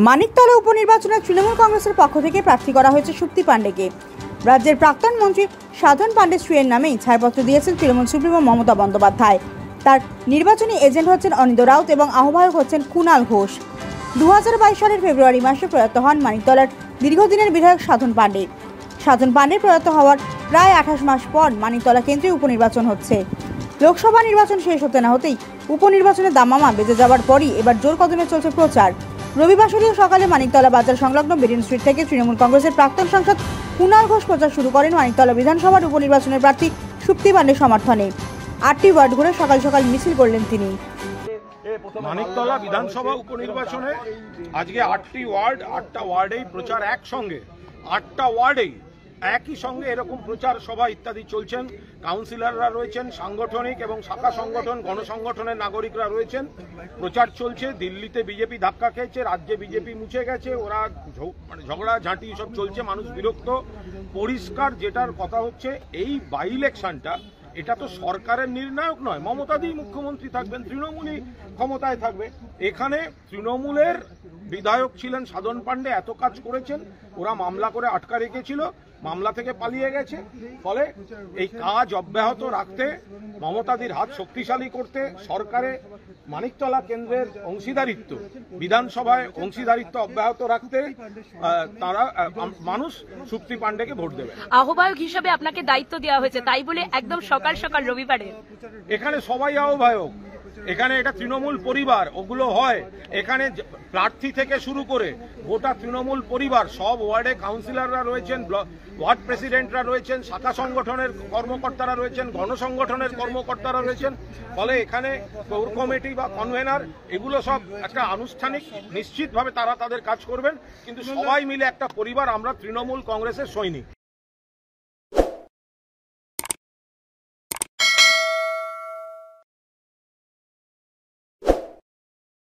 মানিকতলা উপনির্বাচনে তৃণমূল কংগ্রেসের পক্ষ থেকে প্রার্থী করা হয়েছে সুপ্তি পাণ্ডেকে। রাজ্যের প্রাক্তন মন্ত্রী সাধন পাণ্ডে স্ত্রীর নামেই ছাড়পত্র দিয়েছেন তৃণমূল সুপ্রিমো মমতা বন্দ্যোপাধ্যায়। তার নির্বাচনী এজেন্ট হচ্ছেন অনিন্দ রাউত এবং আহ্বায়ক হচ্ছেন কুণাল ঘোষ। 2022 সালের ফেব্রুয়ারি মাসে প্রয়াত হন মানিকতলার দীর্ঘদিনের বিধায়ক সাধন পাণ্ডে। সাধন পাণ্ডে প্রয়াত হওয়ার প্রায় 28 মাস পর মানিকতলা কেন্দ্রে উপনির্বাচন হচ্ছে। লোকসভা নির্বাচন শেষ হতে না হতেই উপনির্বাচনে দামামা বেজে যাওয়ার পরই এবার জোর কদমে চলছে প্রচার। রবিবার সকালে মানিকতলা বাজার সংলগ্ন বেরিন স্ট্রিট থেকে তৃণমূল কংগ্রেসের প্রাক্তন সাংসদ কুণাল ঘোষ প্রচার শুরু করেন মানিকতলা বিধানসভার উপনির্বাচনের প্রার্থী সুপ্তি পাণ্ডের সমর্থনে। 8টি ওয়ার্ড ঘুরে সকাল সকাল মিছিল করলেন তিনি। মানিকতলা বিধানসভা উপনির্বাচনে আজকে 8টি ওয়ার্ড, 8টা ওয়ার্ডেই প্রচার একসঙ্গে, 8টা ওয়ার্ডেই একই সঙ্গে এরকম প্রচার সভা ইত্যাদি চলছেন। কাউন্সিলররা রয়েছেন, সাংগঠনিক এবং শাখা সংগঠন, গণসংগঠনের নাগরিকরা রয়েছেন। প্রচার চলছে। দিল্লিতে বিজেপি ধাক্কা খেয়েছে, রাজ্যে বিজেপি মুছে গেছে, ওরা ঝগড়া ঝাঁটি সব চলছে, মানুষ বিরক্ত। পরিষ্কার যেটার কথা হচ্ছে, এই বাই ইলেকশনটা এটা তো সরকারের নির্ণায়ক নয়। মমতাদি মুখ্যমন্ত্রী থাকবেন, তৃণমূলই ক্ষমতায় থাকবে। এখানে তৃণমূলের বিধায়ক ছিলেন সাধন পাণ্ডে, এত কাজ করেছেন, ওরা মামলা করে আটকা রেখেছিল, মামলা থেকে পালিয়ে গেছে। ফলে এই কাজ অব্যাহত রাখতে, মমতাদির হাত শক্তিশালী করতে, সরকারে মানিকতলা কেন্দ্রের অংশীদারিত্ব, বিধানসভায় অংশীদারিত্ব অব্যাহত রাখতে তারা মানুষ সুপ্তি পাণ্ডেকে ভোট দেবে। আহ্বায়ক হিসাবে আপনাকে দায়িত্ব দেওয়া হয়েছে, তাই বলে একদম সকাল সকাল রবিবারে এখানে সবাই আহ্বায়ক। এখানে এটা তৃণমূল পরিবার, ওগুলো হয়। এখানে প্রার্থী থেকে শুরু করে গোটা তৃণমূল পরিবার, সব ওয়ার্ডে কাউন্সিলররা রয়েছেন, ওয়ার্ড প্রেসিডেন্টরা রয়েছেন, শাখা সংগঠনের কর্মকর্তারা রয়েছেন, গণসংগঠনের কর্মকর্তারা রয়েছেন। ফলে এখানে কোর কমিটি বা কনভেনার এগুলো সব একটা আনুষ্ঠানিক, নিশ্চিতভাবে তারা তাদের কাজ করবেন, কিন্তু সবাই মিলে একটা পরিবার। আমরা তৃণমূল কংগ্রেসের সৈনিক।